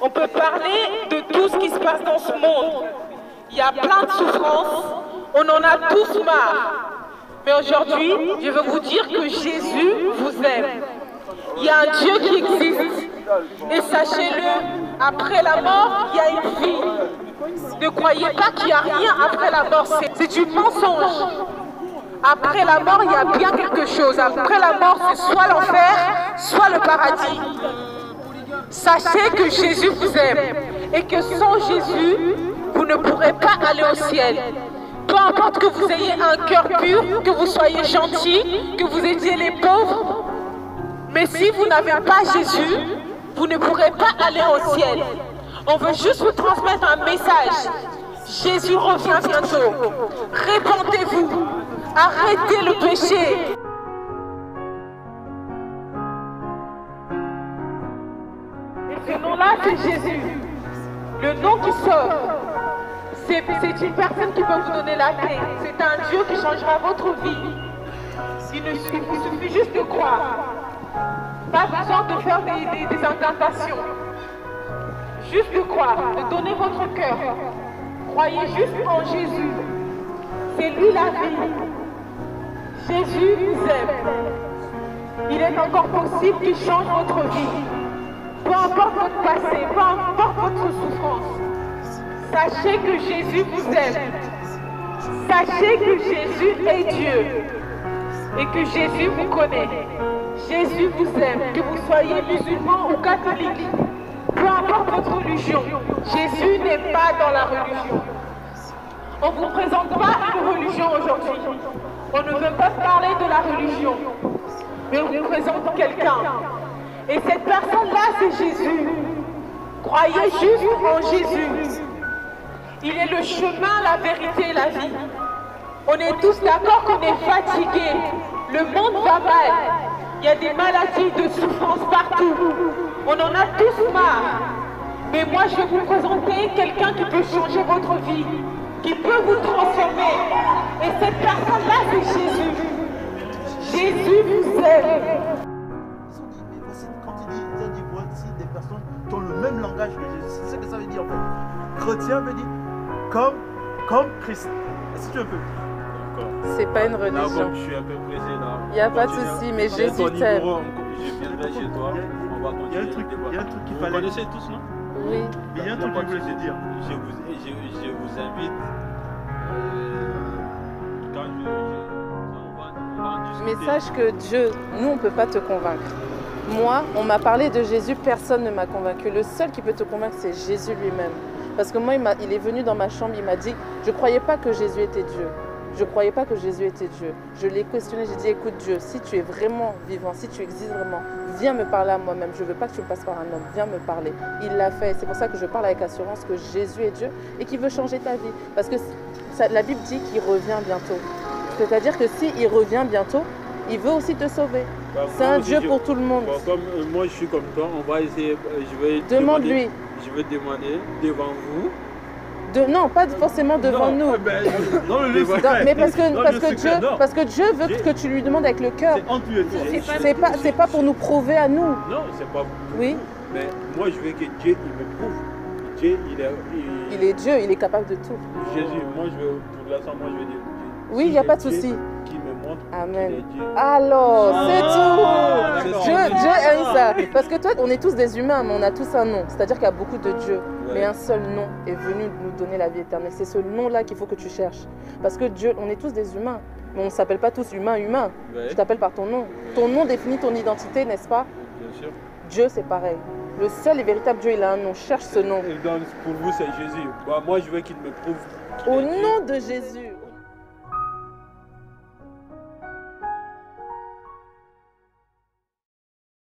On peut parler de tout ce qui se passe dans ce monde. Il y a plein de souffrances, on en a tous marre. Mais aujourd'hui, je veux vous dire que Jésus vous aime. Il y a un Dieu qui existe. Et sachez-le, après la mort, il y a une vie. Ne croyez pas qu'il n'y a rien après la mort, c'est du mensonge. Après la mort, il y a bien quelque chose. Après la mort, c'est soit l'enfer, soit le paradis. Sachez que Jésus vous aime et que sans Jésus, vous ne pourrez pas aller au ciel. Peu importe que vous ayez un cœur pur, que vous soyez gentil, que vous aidiez les pauvres. Mais si vous n'avez pas Jésus, vous ne pourrez pas aller au ciel. On veut juste vous transmettre un message. Jésus revient bientôt. Répentez-vous. Arrêtez le péché. Et ce nom-là, c'est Jésus. Le nom qui sauve. C'est une personne qui peut vous donner la paix. C'est un Dieu qui changera votre vie. Il suffit juste de croire. Pas besoin de faire des incantations. Juste de croire, de donner votre cœur. Croyez juste en Jésus. C'est lui la vie. Jésus vous aime. Il est encore possible qu'il change votre vie. Peu importe votre passé, peu importe votre souffrance. Sachez que Jésus vous aime. Sachez que Jésus est Dieu. Et que Jésus vous connaît. Jésus vous aime. Que vous soyez musulman ou catholique. Peu importe votre religion. Jésus n'est pas dans la religion. On ne vous présente pas une religion aujourd'hui. On ne veut pas parler de la religion. Mais on vous présente quelqu'un. Et cette personne-là, c'est Jésus. Croyez juste en Jésus. Il est le chemin, la vérité et la vie. On est tous d'accord qu'on est fatigués. Le monde va mal. Il y a des maladies de souffrance partout. On en a tous marre. Mais moi, je vais vous présenter quelqu'un qui peut changer votre vie, qui peut vous transformer. Et cette personne-là, c'est Jésus. Jésus vous aime. Quand il dit voici des personnes qui ont le même langage que Jésus, c'est ce que ça veut dire en fait. Chrétien veut dire comme Christ. Est-ce que tu veux un peu? C'est pas une religion. Là, je suis un peu pressé là. Il n'y a pas de souci, mais Jésus t'aime. Je viendrai chez toi. On va continuer. Il y a un truc qu'il fallait. Vous connaissez tous, non? Oui. Mais il y a un truc que je voulais te dire. Je vous invite. Quand on va en discuter. Mais sache que Dieu, nous, on ne peut pas te convaincre. Moi, on m'a parlé de Jésus, personne ne m'a convaincu. Le seul qui peut te convaincre, c'est Jésus lui-même. Parce que moi, il est venu dans ma chambre, il m'a dit, je ne croyais pas que Jésus était Dieu. Je ne croyais pas que Jésus était Dieu. Je l'ai questionné, j'ai dit, écoute Dieu, si tu es vraiment vivant, si tu existes vraiment, viens me parler à moi-même. Je ne veux pas que tu me passes par un homme, viens me parler. Il l'a fait. C'est pour ça que je parle avec assurance que Jésus est Dieu et qu'il veut changer ta vie. Parce que la Bible dit qu'il revient bientôt. C'est-à-dire que s'il revient bientôt, il veut aussi te sauver. C'est un Dieu pour tout le monde. Comme moi je suis comme toi, on va essayer, Demande-lui. Je vais demander devant vous. Non, pas forcément devant nous. Non, mais parce que Dieu veut que tu lui demandes avec le cœur. C'est pas pour nous prouver à nous. Non, c'est pas pour nous. Oui. Mais moi je veux que Dieu il me prouve. Dieu il est Dieu, il est capable de tout. Jésus, moi je veux, pour l'instant, moi je veux dire. Oui, il n'y a pas de souci. Qui me montre. Amen. Alors, c'est tout. Dieu aime ça. Parce que toi, on est tous des humains, mais on a tous un nom. C'est-à-dire qu'il y a beaucoup de dieux. Ouais. Mais un seul nom est venu nous donner la vie éternelle. C'est ce nom-là qu'il faut que tu cherches. Parce que Dieu, on est tous des humains. Mais on ne s'appelle pas tous humains. Ouais. Je t'appelle par ton nom. Ton nom définit ton identité, n'est-ce pas? Bien sûr. Dieu, c'est pareil. Le seul et véritable Dieu, il a un nom. Cherche ce nom. Et donc, pour vous, c'est Jésus. Bah, moi, je veux qu'il me prouve. Au nom de Jésus.